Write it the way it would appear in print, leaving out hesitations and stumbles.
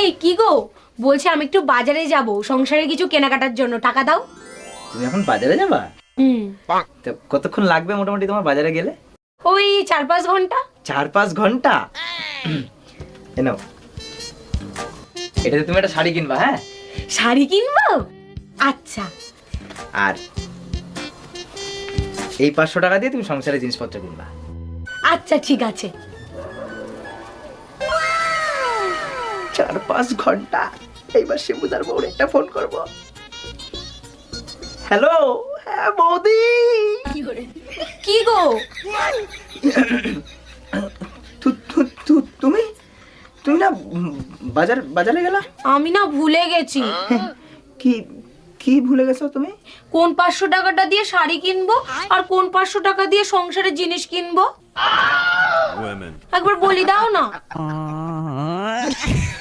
এই কি গো, বলছি আমি একটু বাজারে যাব সংসারে কিছু কেনাকাটার জন্য, টাকা দাও। তুমি এখন বাজারে যাবা? তো কতক্ষণ লাগবে মোটামুটি তোমার বাজারে গেলে? ওই 4-5 ঘন্টা। 4-5 ঘন্টা? এ নাও, এটাতে তুমি একটা শাড়ি কিনবা। হ্যাঁ, শাড়ি কিনবো? আচ্ছা। আর এই 500 টাকা দিয়ে তুমি সংসারের জিনিসপত্র কিনবা। আচ্ছা ঠিক আছে। 4-5 ঘন্টা। এইবার শিবুদার বউর একটা ফোন করব। হ্যালো, হ্যাঁ বৌদি। কি গো? তুমি তুমি না বাজারে গেলা? আমি না ভুলে গেছি। কি কি ভুলে গেছো তুমি? কোন 500 টাকাটা দিয়ে শাড়ি কিনবো আর কোন 500 টাকা দিয়ে সংসারের জিনিস কিনবো একবার বলি দাও না।